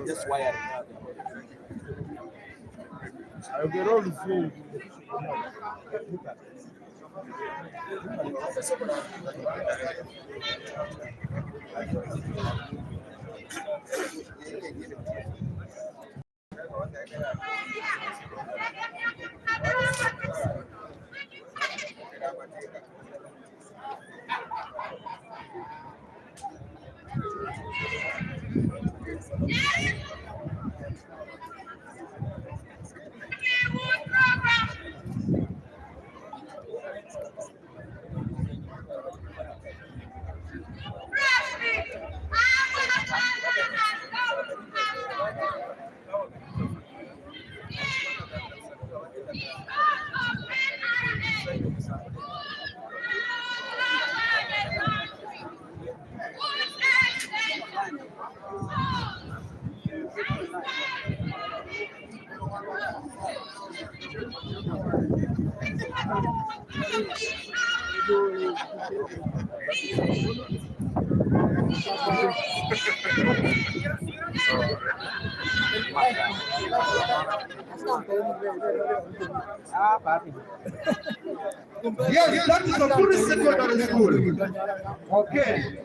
Just wire. I'll get all the food. Yes, that is a full secondary school. Okay.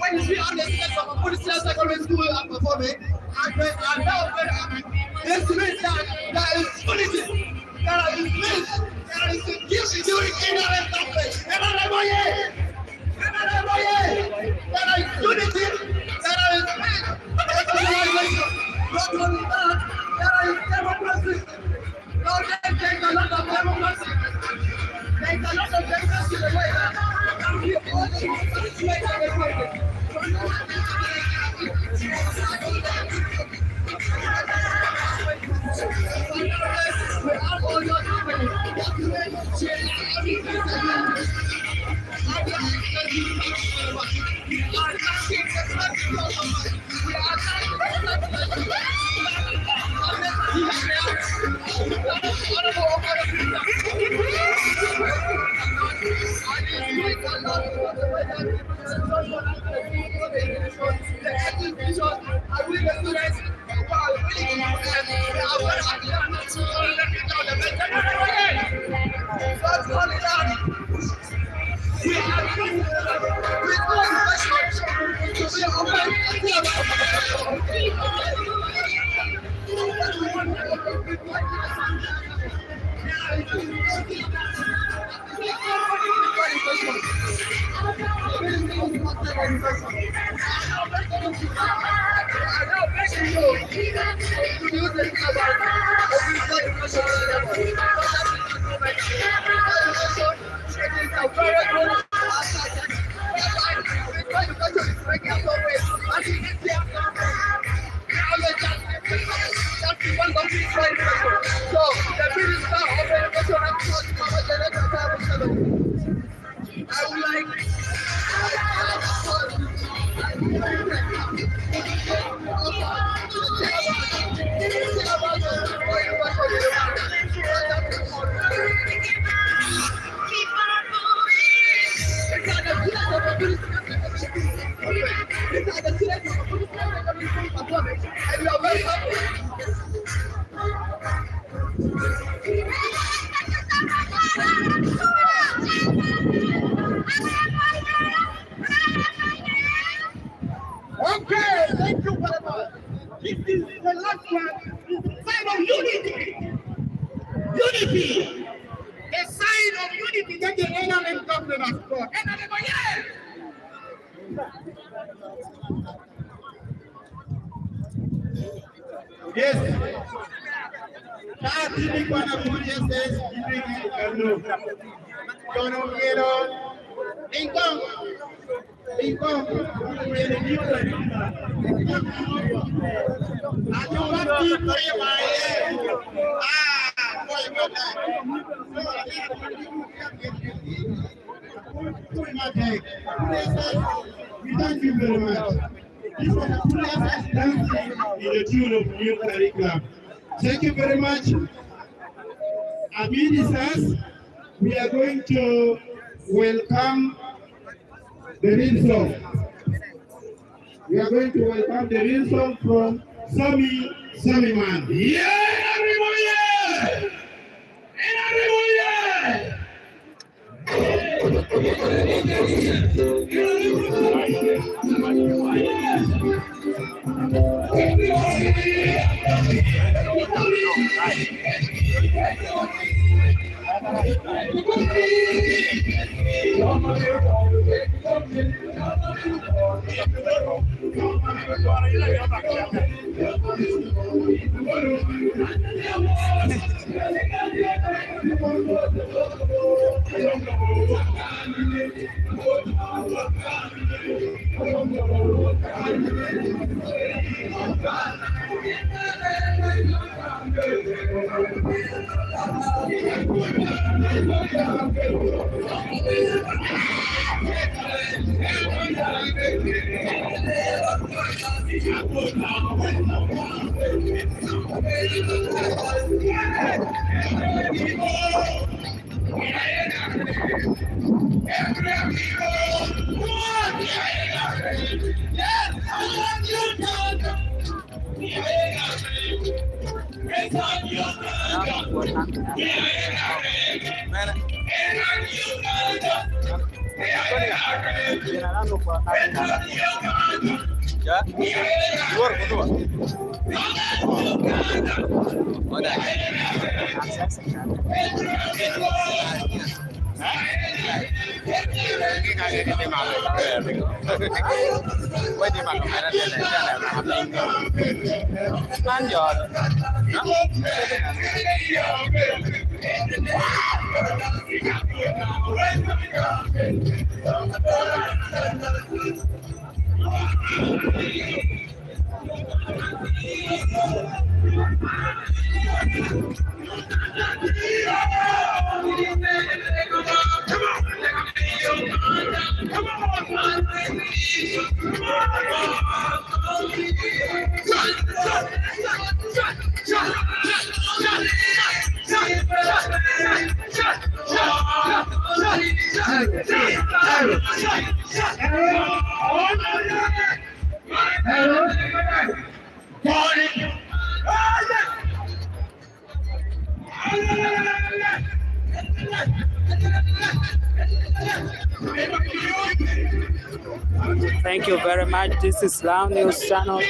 When you see on the steps of a police secondary school and performing, and now this means that there is unity, there is peace, there is security during ignorance of faith. There is unity, there is peace, there is civilization. Not only that, there is democracy. Now there's a lot of democracy. There's a lot of democracy in the way that we all need to We are all your family. Document, share, everything that you Okay, thank you very much. This is the last one. It's a sign of unity. Unity. A sign of unity that the NRM government has brought. NRM, yeah. Yes. That is one of the says, don't income. Income. Thank you very much. This was a full dancing in the tune of new curriculum. Thank you very much. Ministers, we are going to welcome the real song. We are going to welcome the real song from Sami Man. Yeah, everybody! Thank you very much. This is Lango News Channel.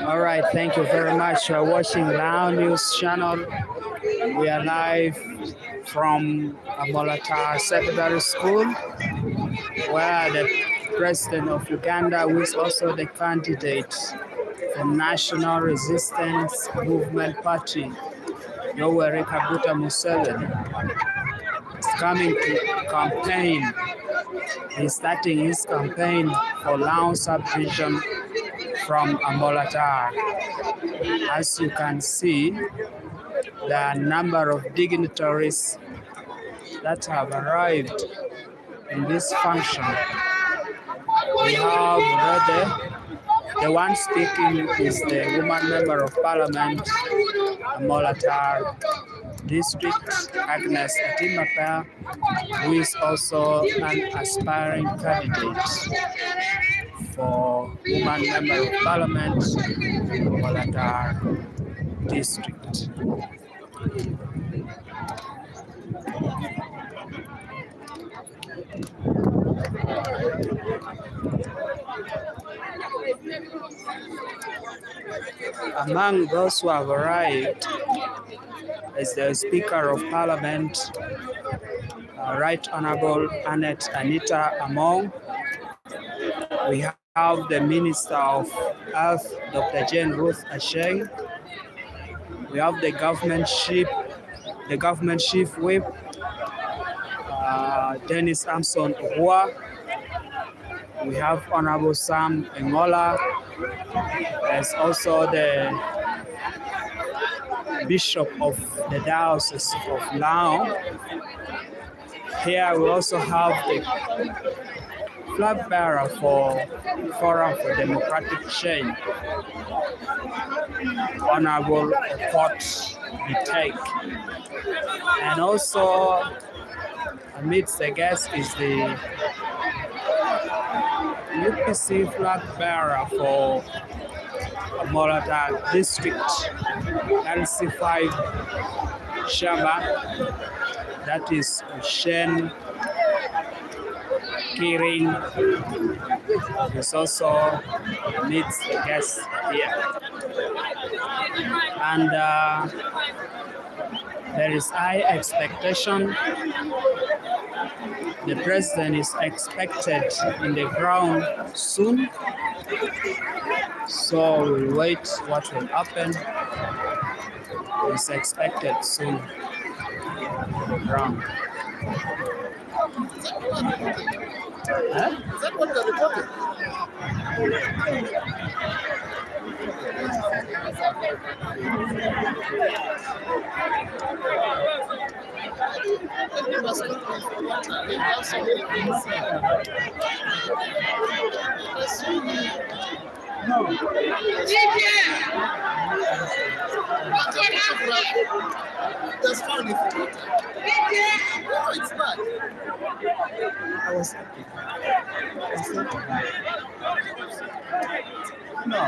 All right, thank you very much for watching Lango News Channel. We are live from Amolatar Secondary School, where the president of Uganda, who is also the candidate for National Resistance Movement Party, Yoweri Kaguta Museveni, is coming to campaign. He's starting his campaign for Lango sub-region from Amolatar. As you can see, there are a number of dignitaries that have arrived in this function. We have already, the one speaking is the woman member of parliament, Amolatar district, Agnes Atimapa, who is also an aspiring candidate for woman member of parliament, Amolatar district. Among those who have arrived is the Speaker of Parliament, Right Honorable Annette Anita Among. We have the Minister of Health, Dr. Jane Ruth Asheng. We have the government chief whip, Dennis Amson Uhua. We have Honorable Sam Engola. There's also the Bishop of the Diocese of Lango. Here we also have the flag bearer for Forum for Democratic Change, Honorable Port Bitake. And also amidst the guests is the UPC flag bearer for Amolatar District LC5 Shamba, that is Shen Kiring, is also amidst the guests here. And there is high expectation. The president is expected in the ground soon, so we'll wait what will happen. It's expected soon in the ground. Huh? Is that what they're reporting? No. That's fine if you want. No, it's not. I was no.